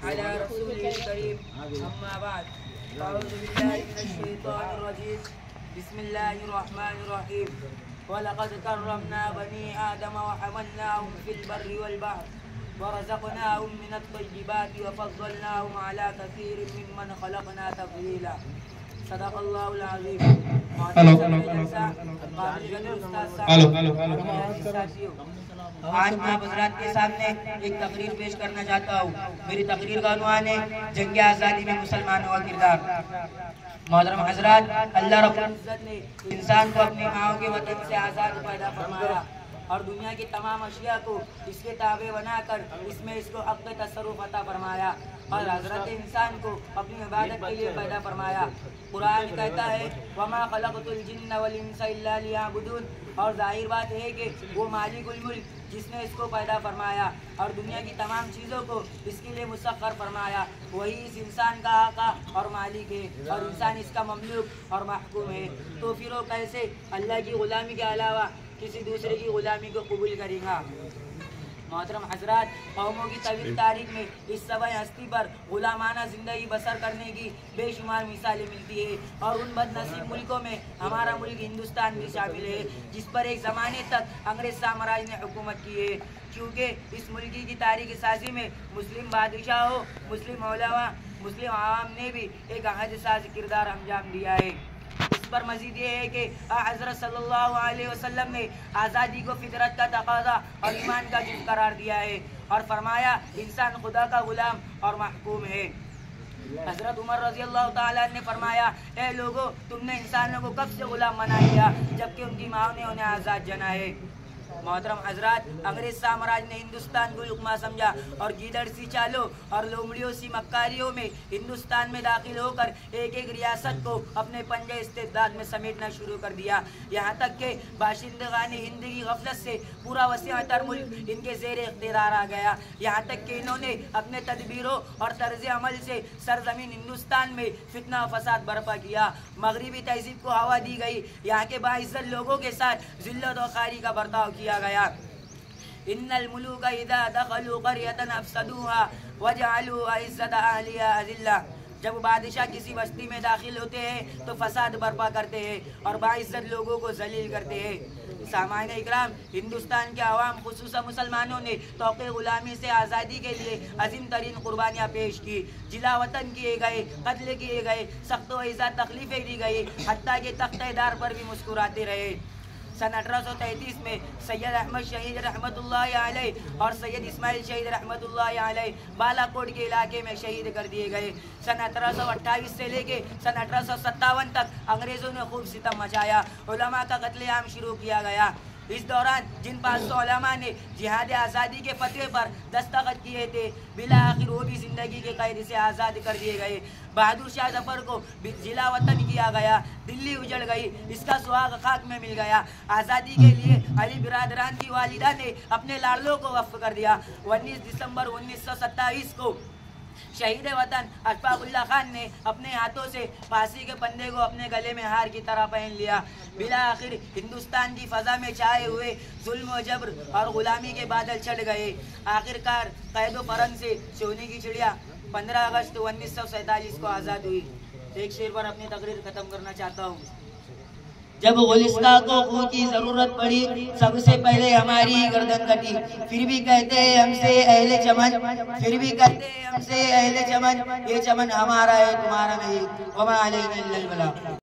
على رسوله الكريم أما بعد أعوذ بالله من الشيطان الرجيم بسم الله الرحمن الرحيم ولقد كرمنا بني آدم وحملناهم في البر والبحر ورزقناهم من الطيبات وفضلناهم على كثير ممن خلقنا تفضيلا صدق الله العظيم. آج میں آپ حضرات کے سامنے ایک تقریر پیش کرنا چاہتا ہوں. میری تقریر کا عنوان ہے جنگ آزادی میں مسلمانوں کا کردار. محترم حضرات، اللہ رب العزت نے انسان کو اپنی ماؤں کے وطن سے آزاد پیدا فرمایا اور دنیا کی تمام اشیاء کو اس کے تابع بنا کر اس میں اس کو حق تصرف عطا فرمایا اور حضرت انسان کو اپنی عبادت کے لیے پیدا فرمایا. قرآن کہتا ہے وَمَا خَلَقْتُ الْجِنَّ وَالْإِنسَ إِلَّا لِيَعْبُدُونَ، اور ظاہر بات ہے کہ وہ مالک الملک جس نے اس کو پیدا فرمایا اور دنیا کی تمام چیزوں کو اس کے لیے مسخر فرمایا، وہی اس انسان کا آقا اور مالک ہے اور انسان اس کا مملوک اور محکوم ہے. تو پھر وہ کیسے اللہ کی غلامی کے علاوہ کسی دوسرے کی غلامی کو قبول کرے گا؟ محترم حضرات، قوموں کی طویل تاریخ میں اس سبع ہستی پر غلامانہ زندگی بسر کرنے کی بے شمار مثالیں ملتی ہے اور ان بد نصیب ملکوں میں ہمارا ملک ہندوستان بھی شامل ہے جس پر ایک زمانے تک انگریز سامراج نے حکومت کی ہے. کیونکہ اس ملکی کی تاریخ سازی میں مسلم بادشاہوں، مسلم علماء، مسلم عوام نے بھی ایک عہد ساز کردار انجام دیا ہے. اس پر مزید یہ ہے کہ حضرت صلی اللہ علیہ وسلم نے آزادی کو فطرت کا تقاضا اور ایمان کا جز قرار دیا ہے اور فرمایا انسان خدا کا غلام اور محکوم ہے. حضرت عمر رضی اللہ تعالیٰ نے فرمایا اے لوگو، تم نے انسانوں کو کب سے غلام بنا لیا جبکہ ان کی ماں نے انہیں آزاد جنا ہے. محترم حضرات، انگریز سامراج نے ہندوستان کو لقمہ سمجھا اور گیدڑ سی چالوں اور لومڑیوں سی مکاریوں میں ہندوستان میں داخل ہو کر ایک ایک ریاست کو اپنے پنجے استبداد میں سمیٹنا شروع کر دیا، یہاں تک کہ باشندگان ہند کی غفلت سے پورا وسیع تر ملک ان کے زیر اختیار آ گیا. یہاں تک کہ انہوں نے اپنے تدبیروں اور طرز عمل سے سرزمین ہندوستان میں فتنہ و فساد برپا کیا. مغربی تہذیب کو ہوا دی گئی، یہاں کے باعزت لوگوں کے ساتھ ذلت و خواری کا برتاؤ کیا گیا. ان الملوک اذا دخلوا قریۃ افسدوها وجعلوا عزت اہلها اذلہ. جب بادشاہ کسی بستی میں داخل ہوتے ہیں تو فساد برپا کرتے ہیں اور باعزت لوگوں کو ذلیل کرتے ہیں. سامعین اکرام، ہندوستان کے عوام خصوصا مسلمانوں نے توقع غلامی سے آزادی کے لیے عظیم ترین قربانیاں پیش کی. جلا وطن کیے گئے، قتل کیے گئے، سخت و ایزا تکلیفیں دی گئی، حتیٰ کہ تختہ دار پر بھی مسکراتے رہے. سن 1833 میں سید احمد شہید رحمت اللہ علیہ اور سید اسماعیل شہید رحمت اللہ علیہ بالا کوٹ کے علاقے میں شہید کر دیے گئے. سن 1828 سے لے کے سن 1857 تک انگریزوں نے خوب ستم مچایا، علماء کا قتل عام شروع کیا گیا. اس دوران جن 500 علماء نے جہاد آزادی کے فتوے پر دستخط کیے تھے، بالآخر وہ بھی زندگی کے قید سے آزاد کر دیے گئے. بہادر شاہ ظفر کو جلا وطن کیا گیا، دلی اجڑ گئی، اس کا سہاگ خاک میں مل گیا. آزادی کے لیے علی برادران کی والدہ نے اپنے لاڑلوں کو وقف کر دیا. 19 دسمبر 1927 کو شہید وطن اشفاق اللہ خان نے اپنے ہاتھوں سے پھانسی کے پندے کو اپنے گلے میں ہار کی طرح پہن لیا. بالآخر ہندوستان کی فضا میں چھائے ہوئے ظلم و جبر اور غلامی کے بادل چھٹ گئے. آخرکار قید و فرنگ سے سونے کی چڑیا 15 اگست 1947 کو آزاد ہوئی. ایک شعر پر اپنی تقریر ختم کرنا چاہتا ہوں. جب گلستہ کو خون کی ضرورت پڑی، سب سے پہلے ہماری گردن کٹی. پھر بھی کہتے ہیں ہم سے اہل چمن، پھر بھی کہتے ہیں ہم سے اہل چمن، یہ چمن ہمارا ہے تمہارا نہیں. وما علینا الا البلاغ.